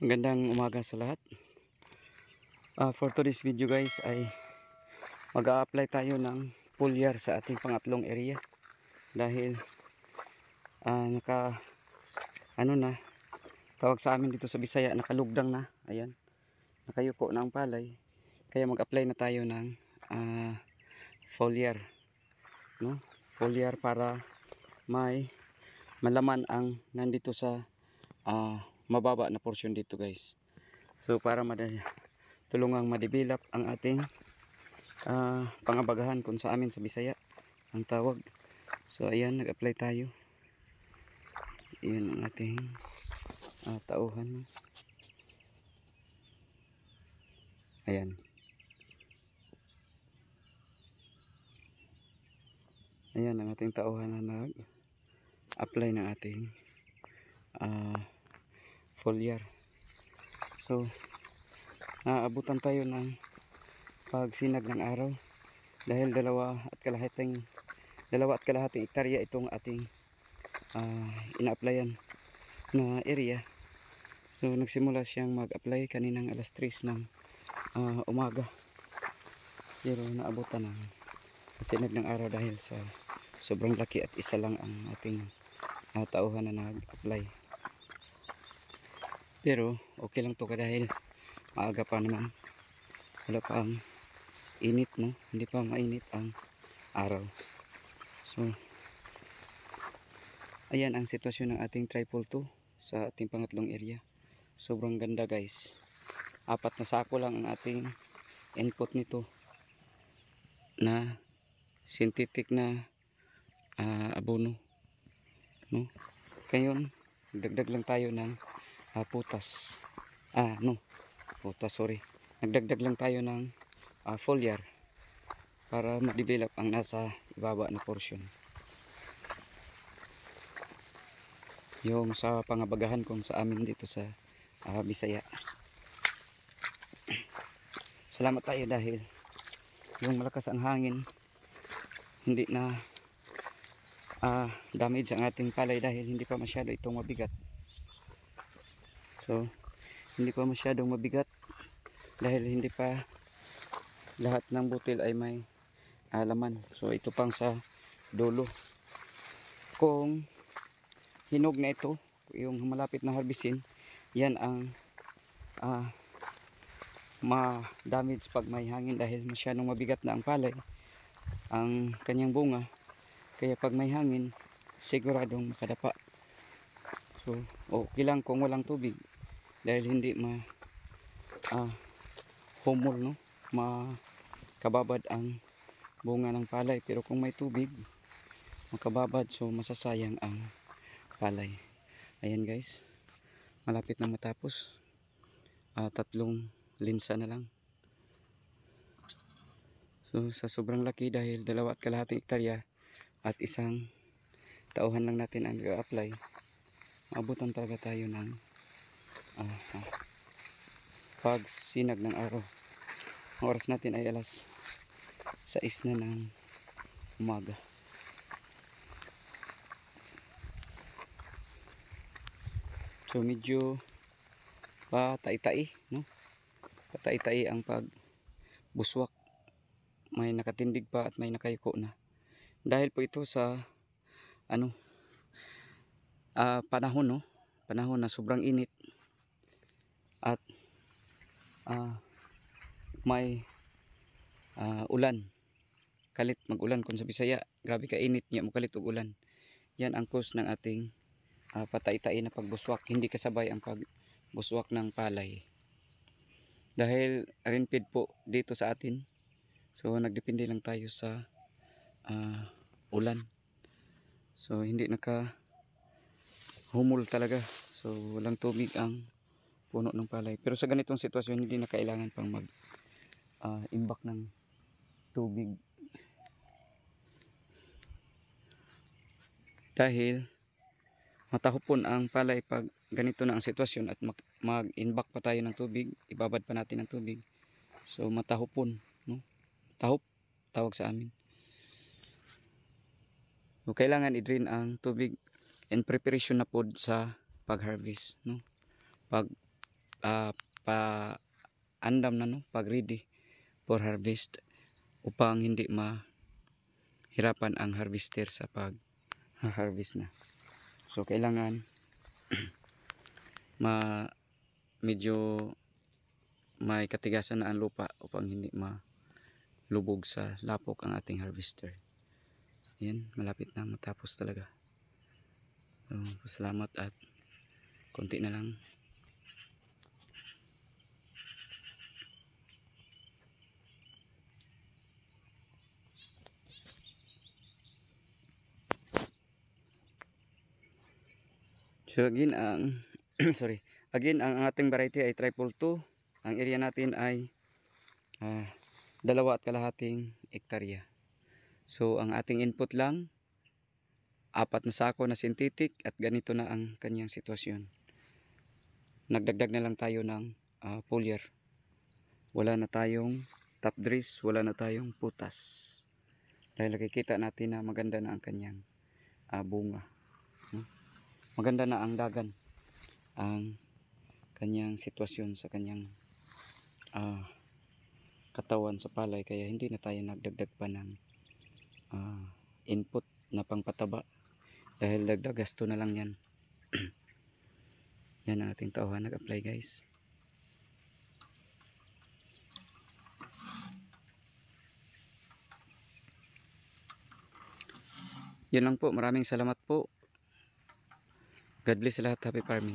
Magandang umaga sa lahat. For today's video guys ay mag-a-apply tayo ng foliar sa ating pangatlong area. Dahil tawag sa amin dito sa Bisaya, nakalugdang na. Ayan, nakayuko na ang palay. Kaya mag-apply na tayo ng foliar, no? Foliar para may malaman ang nandito sa mababa na portion dito guys. So para tulungang ma-develop ang ating pangabagahan kung sa amin sa Bisaya ang tawag. So ayan, nag-apply tayo. Ayan ang ating tauhan. Ayan. Ayan ang ating tauhan na nag-apply ng ating foliar. So naabutan tayo ng pagsinag ng araw dahil 2.5 hektarya itong ating ina-applyan na area. So nagsimula siyang mag-apply kaninang alas 3 ng umaga, pero naabutan ng sinag ng araw dahil sa sobrang laki at isa lang ang ating tauhan na nag-apply. Pero okay lang to dahil maaga pa naman, wala pa ang init, no? Hindi pa mainit ang araw. So ayan ang sitwasyon ng ating triple 2 sa ating pangatlong area. Sobrang ganda guys. 4 na sako lang ang ating input nito na synthetic na abono, no? Ngayon nagdagdag lang tayo ng putas. Nagdagdag lang tayo ng foliar para ma-develop ang nasa ibaba na portion. Yung sa pangabagahan kung sa amin dito sa Bisaya. Salamat tayo dahil yung malakas ang hangin, hindi na damage ang ating palay dahil hindi pa masyado itong mabigat. So hindi pa masyadong mabigat dahil hindi pa lahat ng butil ay may laman. So ito pang sa dulo. Kung hinog na ito, yung malapit na harbisin, yan ang ma-damage pag may hangin dahil masyadong mabigat na ang palay, ang kanyang bunga. Kaya pag may hangin, siguradong makadapa. So okay lang kung walang tubig dahil hindi humol, no? Makababad ang bunga ng palay. Pero kung may tubig, makababad, so masasayang ang palay. Ayan guys, malapit na matapos. 3 linsa na lang. So sa sobrang laki dahil 2.5 hektarya at isang tauhan lang natin ang nag-apply, maabutan talaga tayo ng pagsinag ng araw. Ang oras natin ay alas 6 na ng umaga. So medyo patay-tay, no? Patay-tay ang pagbuswak. May nakatindig pa at may nakayuko na. Dahil po ito sa panahon, no? Panahon na sobrang init at may ulan. Kalit mag-ulan kung sa Bisaya. Grabe ka init niya, mukalit og ulan. Yan ang cause ng ating patay-tay na pagbuswak. Hindi kasabay ang pagbuswak ng palay. Dahil rainfed po dito sa atin. So nagdepende lang tayo sa ulan. So hindi humul talaga. So walang tubig ang puno ng palay. Pero sa ganitong sitwasyon hindi na kailangan pang imbak ng tubig. Dahil matahupon ang palay pag ganito na ang sitwasyon at mag-imbak pa tayo ng tubig, ibabad pa natin ng tubig. So matahupon, no? Tahop tawag sa amin. So kailangan i-drain ang tubig in preparation na pod sa pag-harvest, no? Pag pa andam na no, pag ready for harvest upang hindi mahirapan ang harvester sa pag harvest na. So kailangan medyo may katigasan na ang lupa upang hindi malubog sa lapok ang ating harvester. Yan, malapit na matapos talaga. So, salamat at konti na lang. So again ang sorry. Again ang ating variety ay 222. Ang area natin ay 2.5 hektarya. So ang ating input lang 4 na sako na synthetic at ganito na ang kanyang sitwasyon. Nagdagdag na lang tayo ng foliar. Wala na tayong top dress, wala na tayong putas. Dahil nakikita natin na maganda na ang kanyang bunga. Maganda na ang dagan, ang kanyang sitwasyon sa kanyang katawan sa palay, kaya hindi na tayo nagdagdag pa ng input na pangpataba dahil dagdag gasto na lang yan. Yan ang ating tauhan nag-apply guys. Yun lang po, maraming salamat po. God bless sa lahat. Happy farming.